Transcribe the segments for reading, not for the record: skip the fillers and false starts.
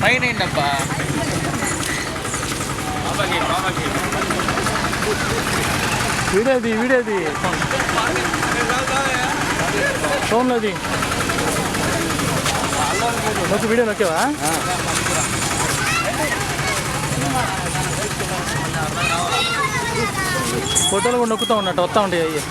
పైన ఏంటబ్బా వీడేది ఫోన్లోది నొక్కి వీడియో నొక్కేవా ఫోటోలు కూడా నొక్కుతూ ఉన్నట్టు వస్తూ ఉంటాయి అయ్యి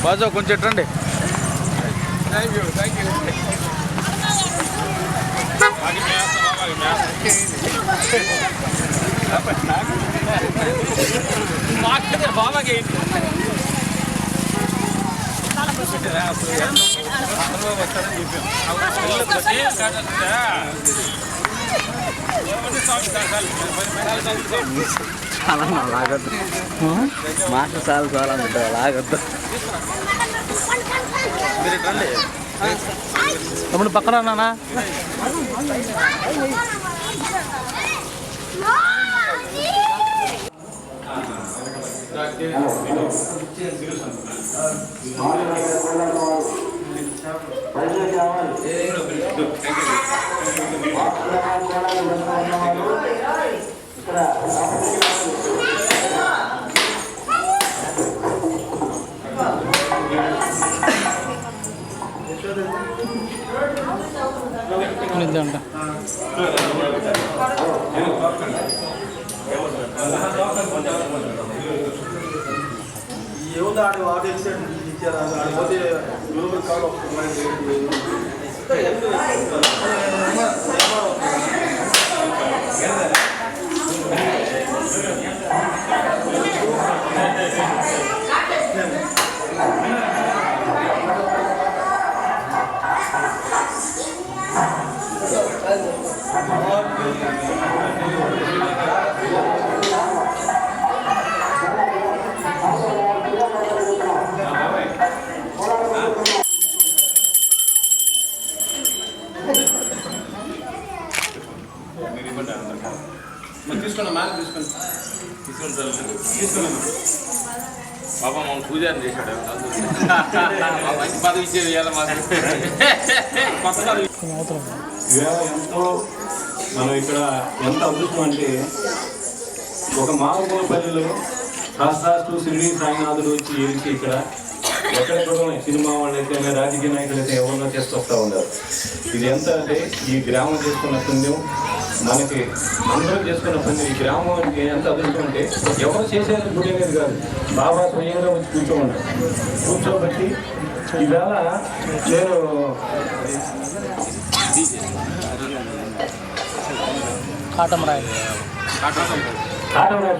బాజా కొంచెం ఎట్రండి బాబాకి లాగద్దు మాస్టర్ చాలు చాలంటే లాగద్దు తమ్ముడు పక్కన నానా నిజంట ఏముంది ఆడి వాడు ఇచ్చారు ఆడిపోతే కాదు బాబా మమ్మల్ని పూజారి చేశాడు మంచి పదవి ఇచ్చేది ఎంతో మనం ఇక్కడ ఎంత అదృష్టం అంటే ఒక మారుమూలపల్లిలో శాస్త్రాస్తు శ్రీని సాయినాథుడు వచ్చి ఏడిచి ఇక్కడ ఎక్కడెక్కడో సినిమా వాళ్ళైతే రాజకీయ నాయకులు అయితే ఎవరన్నా చేసుకొస్తా ఉన్నారు. ఇది ఎంత అంటే ఈ గ్రామం చేసుకున్న పుణ్యం మనకి అందరం చేసుకున్న పుణ్యం. ఈ గ్రామానికి ఎంత అదృష్టం అంటే ఎవరు చేసేది గుడి అనేది కాదు, బాబా స్వయంగా వచ్చి కూర్చోమన్నారు. కూర్చోబట్టి ఈవేళ నేను కాటమరాయి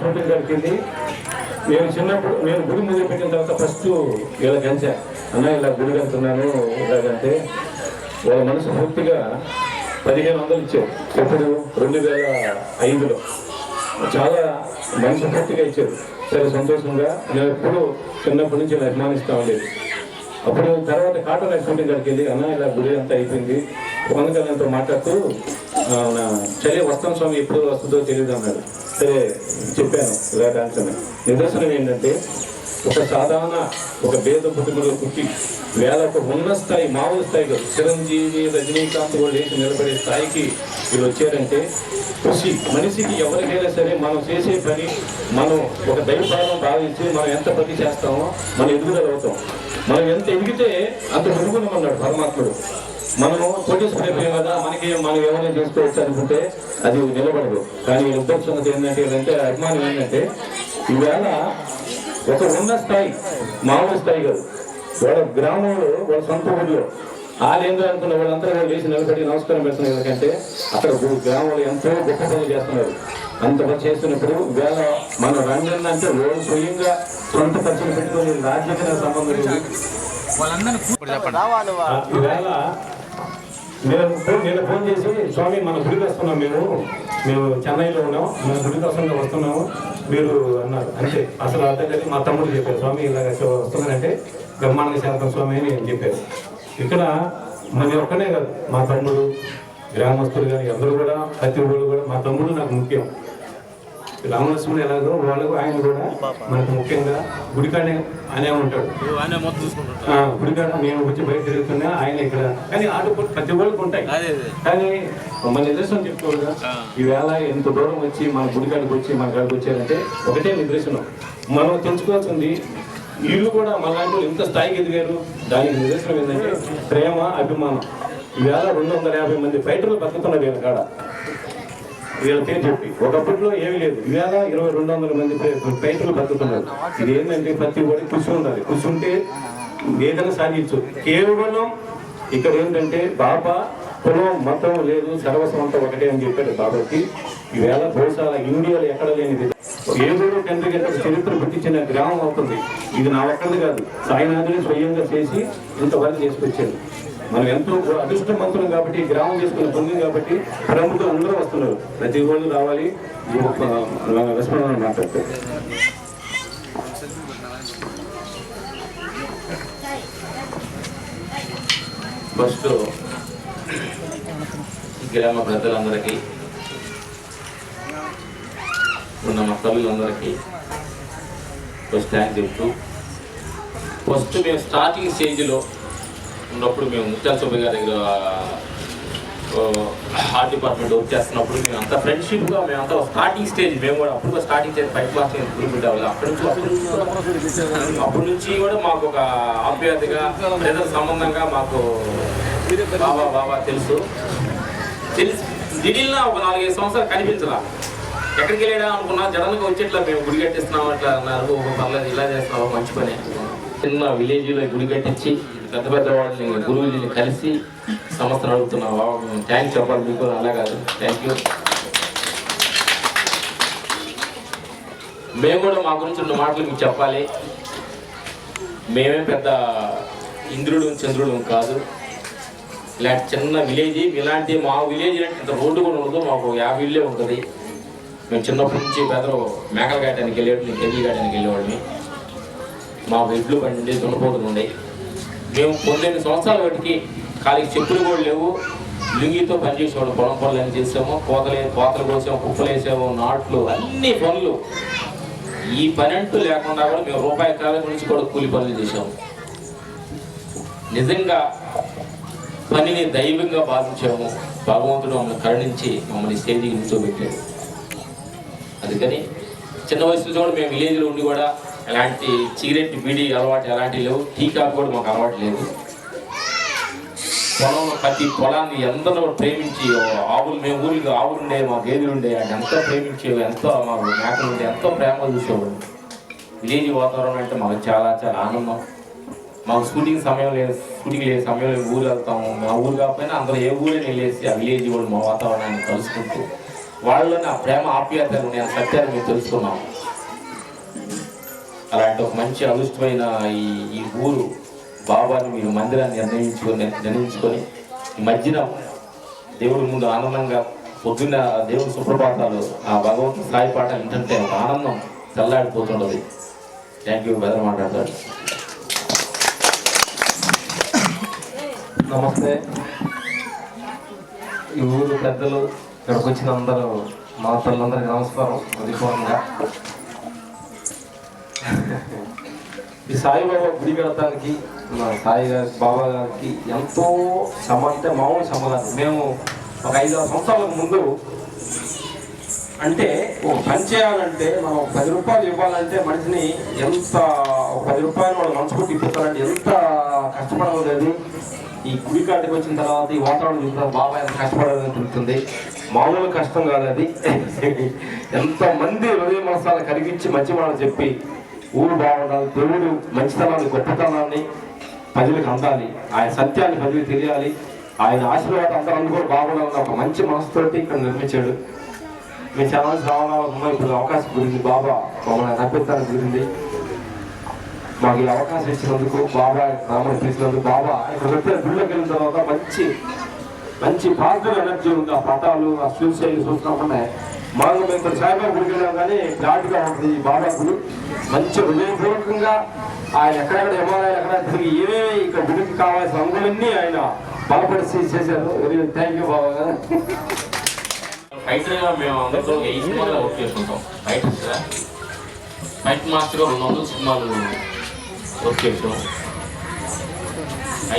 షూటింగ్ గారికి వెళ్ళి నేను చిన్నప్పుడు నేను గుడి మొదలుపెట్టిన తర్వాత ఫస్ట్ ఇలా గంచా అన్న ఇలా గుడి వెళ్తున్నాను ఇలాగంటే వాళ్ళ మనసు పూర్తిగా 1500 ఇచ్చారు. ఎప్పుడు 2005లో చాలా మనసు పూర్తిగా ఇచ్చారు. చాలా సంతోషంగా నేను ఎప్పుడు చిన్నప్పటి నుంచి నేను అభిమానిస్తూ ఉండేది. అప్పుడు తర్వాత కాటన్ షూటింగ్ గారికి వెళ్ళి అన్న ఇలా గుడి అంతా అయిపోయింది, పవన్ కళ్యాణ్తో మాట్లాడుతూ చలి వస్తాం స్వామి ఎప్పుడు వస్తుందో తెలియదు అన్నాడు. సరే చెప్పాను ఇలా డాన్స్ అని. నిదర్శనం ఏంటంటే ఒక సాధారణ ఒక భేద కుటుంబంలో పుట్టి వేలకు ఉన్న స్థాయి మామూలు స్థాయిలో చిరంజీవి రజనీకాంత్ వాళ్ళు వేసి నిలబడే స్థాయికి వీళ్ళు వచ్చారంటే కృషి. మనిషికి ఎవరికైనా సరే మనం చేసే పని మనం ఒక దైవభావం భావించి మనం ఎంత పని చేస్తామో మనం ఎదుగుదల అవుతాం. మనం ఎంత ఎదిగితే అంత మెరుగునమన్నాడు పరమాత్ముడు. మనము కోటేశ్వరైపోయాం కదా మనం ఏమైనా చేసుకోవచ్చు అనుకుంటే అది నిలబడదు. కానీ ఉద్దేశం ఏంటంటే అభిమానం ఏంటంటే ఈవేళ ఒక ఉన్న స్థాయి మామూలు స్థాయి కాదు, వాళ్ళ గ్రామంలో వాళ్ళ సొంత ఊళ్ళో ఆలేంద్ర అనుకున్న వాళ్ళంతా వాళ్ళు వేసి నిలబడి నమస్కారం పెడుతున్నారు. ఎందుకంటే అక్కడ గ్రామంలో ఎంతో గొప్ప పనులు చేస్తున్నారు. అంత పని చేస్తున్నప్పుడు వేళ మనం రంగం అంటే వాళ్ళు స్వయంగా సొంత ఖర్చులు పెట్టుకొని రాజ్యాంగ సంబంధం ఈవేళ నేను ఫోన్ చేసి స్వామి మన గుడికి వస్తున్నాం, మేము చెన్నైలో ఉన్నాం, మన గుడికి వస్తున్నాము మీరు అన్నారు. అంటే అసలు అర్థం కలిసి మా తమ్ముడు చెప్పారు స్వామి ఇలాగ వస్తున్నారంటే బ్రహ్మాండ శాంతం స్వామి అని చెప్పారు. ఇక్కడ మన ఒక్కనే కాదు, మా తమ్ముడు గ్రామస్తులు కానీ అందరూ కూడా ప్రతి ఒక్కరు కూడా మా తమ్ముడు నాకు ముఖ్యం. రామలక్ష్మణుడు ఎలాగో వాళ్ళు ఆయన కూడా మనకు ముఖ్యంగా గుడికాడే అనే ఉంటాడు. గుడికాడ మేము వచ్చి బయట తిరుగుతున్నా ఆయన ఇక్కడ, కానీ ఆటో ప్రతి ఒక్కరికి ఉంటాయి. కానీ మన నిదర్శనం చెప్పుకోగా ఈవేళ ఎంత దూరం వచ్చి మన గుడికాడికి వచ్చి మన కాడికి వచ్చారంటే ఒకటే నిదర్శనం. మనం తెలుసుకోవాల్సింది వీళ్ళు కూడా మనలాంటి ఎంత స్థాయికి ఎదిగారు. దానికి నిదర్శనం ఏంటంటే ప్రేమ, అభిమానం. ఈవేళ 250 మంది ఫైటర్లు బతుకుతున్నారు వీళ్ళ కాడ, వీళ్ళ పేరు చెప్పి. ఒకప్పట్లో ఏమీ లేదు, ఈవేళ 200 మంది ఫైటర్లు బతుకుతున్నారు. ఇది ఏంటంటే ప్రతి ఒక్కటి కృషి ఉండాలి. కృషి ఉంటే ఏదైనా సాధించు. కేవలం ఇక్కడ ఏంటంటే బాబా కులం మతం లేదు, సర్వస్వంతం ఒకటే అని చెప్పాడు బాబాకి. ఈవేళ బహుశా ఇండియాలో ఎక్కడ లేనిది ఏదోడు తండ్రి గంట చరిత్ర పుట్టించిన గ్రామం అవుతుంది. ఇది నా ఒక్కది కాదు, సాయినాథుని స్వయంగా చేసి ఇంతవరకు చేసుకొచ్చాడు. మనం ఎంతో అదృష్టవంతులం కాబట్టి గ్రామం చేసుకుని పొందింది కాబట్టి ప్రముఖులు అందరూ వస్తున్నారు. ప్రతి రోజు రావాలి. మాట్లాడతారు. ఫస్ట్ గ్రామ పెద్దలందరికీ, ఉన్న మా తల్లులందరికీ ఫస్ట్ థ్యాంక్స్ చెప్తూ, ఫస్ట్ మేము స్టార్టింగ్ స్టేజ్లో ఉన్నప్పుడు మేము ముత్యాల సుబ్బయ్య గారి దగ్గర ఆర్ట్ డిపార్ట్మెంట్ వర్క్ చేస్తున్నప్పుడు మేము అంత ఫ్రెండ్షిప్గా మేమంతా స్టార్టింగ్ స్టేజ్, మేము కూడా అప్పుడు స్టార్టింగ్ స్టేజ్ 5th క్లాస్ గురి పెట్టేవాళ్ళు. అప్పటి నుంచి కూడా మాకు ఒక ఆప్యాయతగా ప్రజల సంబంధంగా మాకు బాబా తెలిసి దిడిల్లా ఒక 4-5 సంవత్సరాలు కనిపించలా. ఎక్కడికి వెళ్ళాడా అనుకున్నా, జడన్గా వచ్చేట్లా మేము గుడి కట్టిస్తున్నాం అట్లా అన్నారు. పర్లేదు ఇలా చేస్తున్నావు, మంచి పని. చిన్న విలేజ్లో గుడి కట్టించి పెద్ద పెద్ద వాళ్ళని గురువులని కలిసి సంవత్సరం అడుగుతున్నాం. థ్యాంక్స్ చెప్పాలి మీకు. అలా కాదు, థ్యాంక్ యూ. మేము కూడా మా గురించి 2 మాటలు మీకు చెప్పాలి. మేమే పెద్ద ఇంద్రుడు చంద్రుడు కాదు. ఇలాంటి చిన్న విలేజ్, ఇలాంటి మా విలేజ్ అంటే ఇంత రోడ్డు కూడా ఉండదు. మాకు 50 ఇళ్ళే ఉంటుంది. మేము చిన్నప్పటి నుంచి పెద్దలు మేకలు గాయటానికి వెళ్ళేవాడిని, గెల్లి గాయటానికి వెళ్ళేవాడిని. మా ఎడ్లు బండి దున్నపోతులు ఉండే. మేము 19 సంవత్సరాల వాటికి ఖాళీకి చెప్పులు కూడా లేవు, లుంగితో పనిచేసేవాడు. పొలం పనులు అన్నీ చేసాము, కోతలు కోసాము, కుప్పలు వేసాము, నాట్లు, అన్ని పనులు. ఈ పని అంటూ లేకుండా కూడా మేము రూపాయి కాలం నుంచి కూడా కూలి పనులు చేసాము. నిజంగా పనిని దైవంగా భావించాము. భగవంతుడు మమ్మల్ని కరుణించి మమ్మల్ని స్టేజీకి నిల్చోబెట్టాడు. అందుకని చిన్న వయసులో కూడా మేము విలేజ్లో ఉండి కూడా ఎలాంటి సిగరెట్, బీడీ అలవాటు ఎలాంటివి లేవు. టీ కాఫీ కూడా మాకు అలవాటు లేదు. పొలంలో ప్రతి పొలాన్ని ఎందరో ప్రేమించి, ఆవులు, మేము ఊరికి ఆవులు ఉండే, మా గేదెలు ఉండే, అది ఎంతో ప్రేమించేవి, ఎంతో మాకు మేకలు ఉండే, ఎంతో ప్రేమ చూసేవాడు. విలేజ్ వాతావరణం అంటే మాకు చాలా చాలా ఆనందం. మాకు షూటింగ్ లేని సమయంలో ఊరు వెళ్తాము. మా ఊరు కాకపోయినా అందరూ ఏ ఊరిని వెళ్ళేసి ఆ విలేజ్ వాళ్ళు మా వాతావరణాన్ని కలుసుకుంటూ వాళ్ళని ఆ ప్రేమ ఆప్యాయతలు నేను సత్యాన్ని మేము తెలుసుకున్నాము. అలాంటి ఒక మంచి అదృష్టమైన ఈ ఊరు బాబాని మీరు మందిరాన్ని నిర్ణయించుకొని ఈ మధ్యన దేవుడి ముందు ఆనందంగా పొద్దున్న దేవుడి సుప్రభాతాలు, ఆ భగవంతుని స్థాయి పాఠాలు ఏంటంటే ఒక ఆనందం చల్లాడిపోతున్నది. Thank you. బెదర్ మాట్లాడతాడు. నమస్తే. ఈ ఊరు పెద్దలు, ఇక్కడికి వచ్చిన అందరూ, మా తల్లందరికీ నమస్కారం. అధికారంగా ఈ సాయిబాబా గుడి కడతానికి మా సాయి గారి బాబా గారికి ఎంతో శ్రమ, అంటే మామూలు శ్రమ కాదు. మేము ఒక 5-6 సంవత్సరాలకు ముందు అంటే ఒక పని చేయాలంటే మనం 10 రూపాయలు ఇవ్వాలంటే మనిషిని ఎంత, 10 రూపాయలు వాళ్ళు మనసుకు ఇప్పుతారంటే ఎంత కష్టపడలేదు. ఈ గుడి కాటికి వచ్చిన తర్వాత ఈ వాతావరణం చూసిన బాబా ఎంత కష్టపడాలని తెలుస్తుంది. మామూలు కష్టం కాదు అది. ఎంతమంది హృదయ మనసాలను కలిగించి మంచి మాట చెప్పి ఊరు బాగుండాలి, దేవుడు మంచితనాన్ని, గొప్పతనాన్ని ప్రజలకు అందాలి, ఆయన సత్యాన్ని ప్రజలకు తెలియాలి, ఆయన ఆశీర్వాదం అందరూ కూడా బాగుండాలని ఒక మంచి మనసుతోటి ఇక్కడ నిర్మించాడు. మేము చాలా రావాలన్నా ఇప్పుడు అవకాశం గురించి బాబా మమ్మల్ని నప్పిస్తానికి గురించి మాకు ఈ అవకాశం ఇచ్చినందుకు, బాబా నామని పిలిచినందుకు, బాబా ఇక్కడ పెట్టిన గుళ్ళకి వెళ్ళిన తర్వాత మంచి పాజిటివ్ ఎనర్జీ ఉంది. ఆ పటాలు, ఆ సూసైడ్ చూసినప్పుడే మాకు మేము ఇక్కడ సాయిబాబా గుడికి వెళ్ళాం కానీ ఘాటుగా ఉంటుంది ఈ బాబా గుడి. మంచి హృదయపూర్వకంగా ఆయన ఎక్కడెక్కడ హిమాలయాలు ఎక్కడ తిరిగి ఏమేమి ఇక్కడ గుడికి కావాల్సిన అంగులన్నీ ఆయన బాగుపడి చేశారు. వెరీ థ్యాంక్ యూ బాబా గారు. ఫైటర్గా మేము అందరితో 8 సినిమాల్లో వర్క్ చేసుకుంటాం. ఫైటర్స్గా ఫైట్ మాస్టర్గా 200 సినిమాలు వర్క్ చేసాం.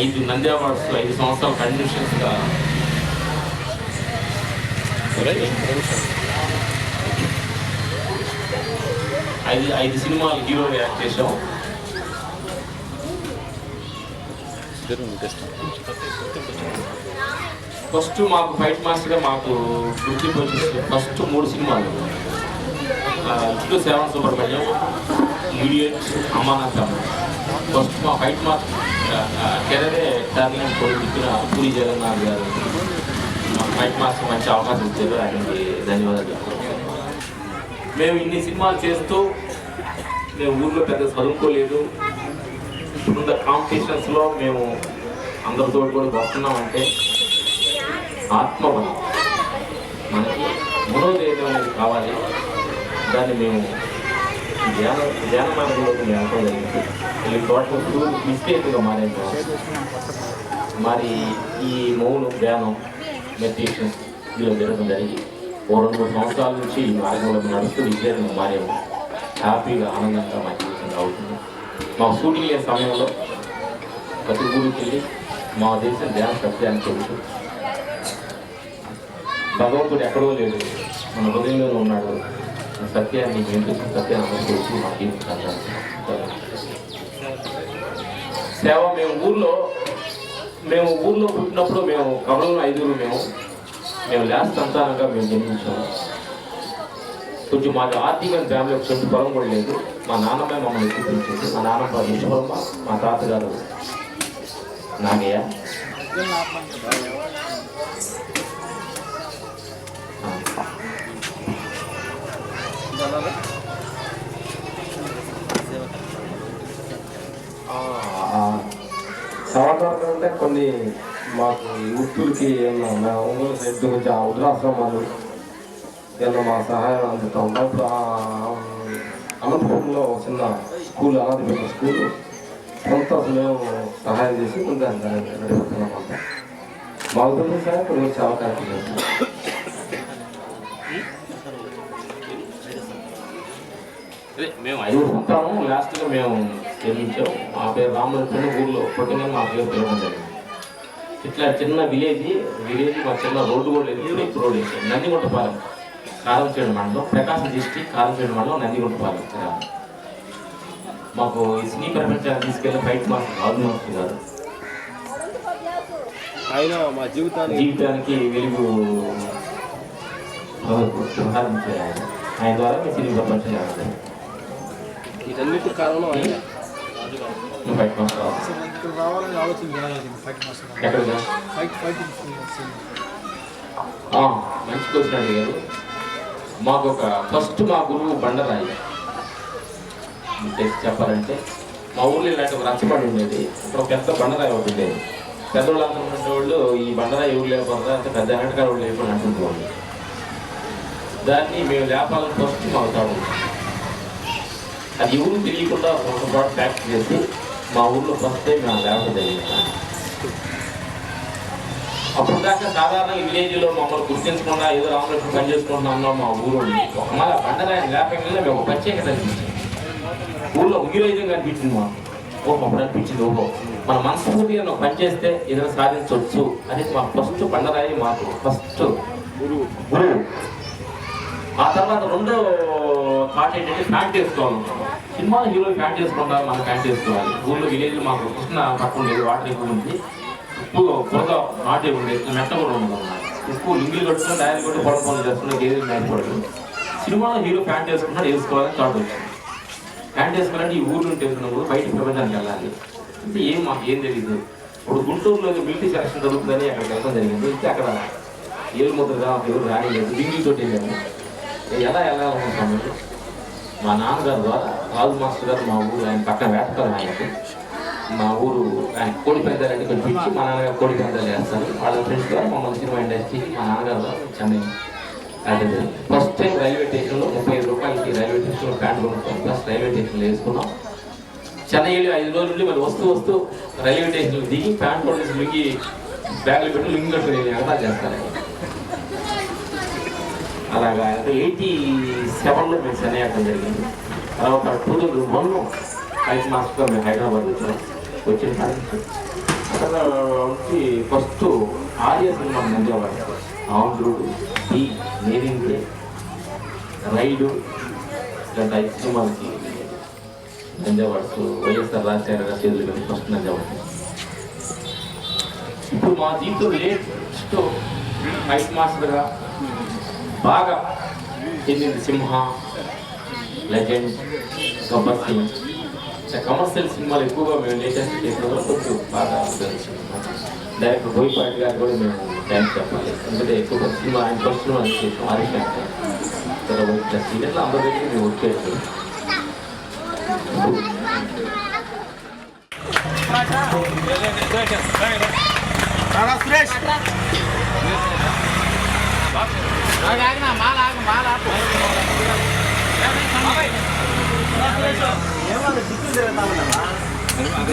5 నంది అవార్డ్స్ 5 సంవత్సరాలు కండిషన్స్గా 5 సినిమాలు హీరోగా యాక్ట్ చేసాం. ఫస్ట్ మాకు ఫైట్ మాస్టర్గా మాకు గుర్తింపు వచ్చేసి ఫస్ట్ 3 సినిమాలు ఇట్లు శ్రావణ సుబ్రహ్మణ్యం, ఇడియట్, అమానతం. ఫస్ట్ మా ఫైట్ మాస్టర్ కెరీరే టర్నింగ్ ఇచ్చిన పూరి జగన్నాథ్ గారు మా ఫైట్ మాస్టర్ మంచి అవకాశం ఇచ్చారు. ఆయనకి ధన్యవాదాలు చెప్తున్నాం. మేము ఇన్ని సినిమాలు చేస్తూ మేము ఊళ్ళో పెద్ద చదువుకోలేదు. ఇప్పుడున్న కాంపిటీషన్స్లో మేము అందరితో కూడా వస్తున్నామంటే ఆత్మబలం, మనకి మనోధైర్యం అనేది కావాలి. దాన్ని మేము ధ్యాన మార్గంలోకి మేము వెళ్ళడం జరిగింది. వీళ్ళు టోటల్ మిస్టేక్గా మారేది. మరి ఈ మౌనం, ధ్యానం, మెడిటేషన్ వీళ్ళు జరగడం జరిగి 2-3 సంవత్సరాల నుంచి ఈ మార్గంలో నడుస్తూ విజయంగా మారేము. హ్యాపీగా ఆనందంగా మా జీవితం అవుతుంది. మా షూటింగ్ లేని సమయంలో ప్రతి ఊరికి వెళ్ళి మా దేశం ధ్యాన సత్యాన్ని చెబుతూ భగవంతుడు ఎక్కడో లేడు, మన హృదయంలోనే ఉన్నాడు. సత్యాన్ని ఏంటో సత్యాన్ని అనుభవించి మా జీవితం సేవ. మేము ఊళ్ళో పుట్టినప్పుడు మేము కమలంలో 5 మేము లాస్ట్ సంతానంగా మేము జన్మించాము. కొంచెం మాది ఆర్థిక ఫ్యామిలీ ఒక సొంత పొలం కూడా లేదు. మా నాన్నమ్మ మమ్మల్ని ఎక్కిపించింది. మా నాన్నమ్మ విశ్వమ్మ, మా తాతగారు నాగయ్య. సమాచారం అంటే కొన్ని మాకు వృత్తులకి ఏమన్నా ఒంగోలు సైడ్ కొంచెం వృద్ధాశ్రమాలు ఏమన్నా మా సహాయం అందుతూ ఉంటాం. ఇప్పుడు అనంతపురంలో చిన్న స్కూల్, అనాథపేట స్కూల్ కొంత మేము సహాయం చేసి కొంత నడిపిస్తున్నాం. అంతా మా ఉద్యోగం సరే కొన్ని వచ్చే అవకాశం లేదు. మేము 5 సంతానం లాస్ట్గా మేము జన్మించాం. మా పేరు రామలక్ష్మణ. ఊళ్ళో పుట్టిన మా పేరు పిలవడం జరిగింది. ఇట్లా చిన్న విలేజ్ మా చిన్న రోడ్డు కూడా లేదు. ఇప్పుడు రోడ్డు వేసాం. నందిగుంటపాలెం, కారంచేడు మండలం, ప్రకాశం డిస్ట్రిక్ట్, కారంచేడు మండలం, నందిగుంటపాలెం. మాకు ఈ సినీ ప్రపంచాన్ని తీసుకెళ్ళిన ఫైట్ మాస్టర్ రాజు మాస్టర్ గారు ఆయన మా జీవితానికి వెలుగు ప్రసాదించారు. ఆయన ద్వారా మీ సినీ ప్రపంచం జరుగుతుంది. వీటన్నిటి కారణం ఆయన. ఫైట్ మాస్టర్ ఎక్కడిగా మంచి క్వశ్చన్ అడిగారు. మాకు ఒక ఫస్ట్ మా గురువు బండరాయి. చెప్పాలంటే మా ఊళ్ళో ఇలాంటి ఒక రచ్చబడి ఉండేది. ఒక పెద్ద బండరాయి ఒకటి ఉండేది. పెద్దవాళ్ళు అందరూ ఉండేవాళ్ళు ఈ బండరాయి ఎవరు లేకపోతే అంత పెద్ద వెనకాల వాళ్ళు లేకుండా అంటుండేవాళ్ళు. దాన్ని మేము లేపాలని ఫస్ట్ మాకు తాడు. అది ఎవరు తెలియకుండా ఒక ప్రోడక్ట్ ప్యాక్ చేసి మా ఊళ్ళో ఫస్ట్ టైం మేము లేపడం జరిగింది. అప్పుడు దాకా సాధారణ విలేజ్లో మమ్మల్ని గుర్తించకుండా ఏదో రామలక్ష్మి పని చేసుకుంటున్నాం మా ఊరు. ఒక మళ్ళీ బండరాయి లేపంగా మేము ఒక ప్రత్యేకత అనిపించింది. ఊళ్ళో ఉగిరైజం కనిపించింది మాకు. అప్పుడు అనిపించింది మన మనస్ఫూర్తిగా నువ్వు పని చేస్తే ఏదైనా సాధించవచ్చు అనేది మాకు ఫస్ట్ బండరాయి, మాకు ఫస్ట్ గురువు. ఆ తర్వాత రెండో థాట్ ఏంటంటే ప్యాంట్ వేసుకోవాలి. సినిమా హీరో ప్యాంట్ వేసుకుంటారు, మనం ప్యాంట్ వేసుకోవాలి. ఊళ్ళో విలేజ్ మాకు కృష్ణ పక్కన ఉండేది, వాటర్ ఎక్కువ ఉంది, ఉప్పు పొరగా నాటే ఉండేది, మెట్ట కూడా ఉండదు. ఉప్పు లింగిలు కట్టుకుని డైరీ కొట్టి పొలం పనులు చేసుకుని గేదెలు మేపడదు. సినిమాలో హీరో ప్యాంట్ వేసుకుంటాడు, వేసుకోవాలని థాట్ వచ్చింది. ప్యాంట్ వేసుకోవాలంటే ఈ ఊరు నుండి వెళ్తున్నప్పుడు బయట ప్రపంచానికి వెళ్ళాలి అంటే మాకు ఏం తెలియదు. ఇప్పుడు గుంటూరులో మిలిటరీ సెలక్షన్ జరుగుతుందని అక్కడికి వెళ్ళడం జరిగింది. అయితే అక్కడ ఏలు ముద్రగా ఎవరు రానిలేదు, డింగిలతో వెళ్ళాము. ఎలా వెళ్ళాలనుకుంటాము. మా నాన్నగారు ద్వారా రాజు మాస్టర్ గారు మా ఊరు ఆయన పక్కన వేటకాలం ఆయనకి. మా ఊరు ఆయన కోడి పందాలని కనిపించి మా నాన్నగారు కోడి పందాలు చేస్తారు. వాళ్ళ ఫ్రెండ్స్ ద్వారా మమ్మల్ని సినిమా ఇండస్ట్రీకి మా నాన్నగారు Chennai attend. First time railway స్టేషన్లో 35 రూపాయలకి రైల్వే స్టేషన్లో ప్యాంట్ కొనుక్తాం. ప్లస్ రైల్వే స్టేషన్లో వేసుకున్నాం. చెన్నైలో 5 రోజుల నుండి మరి వస్తూ రైల్వే స్టేషన్లో దిగి ప్యాంట్ కొనేసి దిగి బ్యాగులు పెట్టి లింక్ కట్టుకుని ఎగతా చేస్తారు. అలాగా 87లో మేము చెన్నై అట్టడం జరిగింది. తర్వాత 2001 ఐస్ మాస్టర్గా మేము హైదరాబాద్ వచ్చిన అక్కడ వచ్చి ఫస్ట్ ఆర్య సినిమా నంజావాడు, ఆంధ్రుడు, ఈ నేరింగే, రైడు ఇలాంటి 5 సినిమాలకి నంజావాడు వైఎస్ఆర్ రాజశేఖర గారి చేతులు కానీ ఫస్ట్ నంజావాడు. ఇప్పుడు మా జీవితం లేటెస్ట్ ఐస్ మాస్టర్గా బాగా చెందింది సింహ, లెజెండ్, గబ్బర్ సింగ్. కమర్షియల్ సినిమాలు ఎక్కువగా మేము లేటెస్ట్ చేసిన వల్ల కొంచెం బాగా డైరెక్టర్ బోయపాటి గారు కూడా మేము థ్యాంక్స్ చెప్పాలి. ఎందుకంటే ఎక్కువ సినిమా ఆయన ఫస్ట్ సినిమా చేసాం ఆర్ఎస్ యాక్టర్ ఇట్లా అందరి దగ్గర మేము వర్క్ చేస్తాం.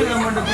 ఏమన్నా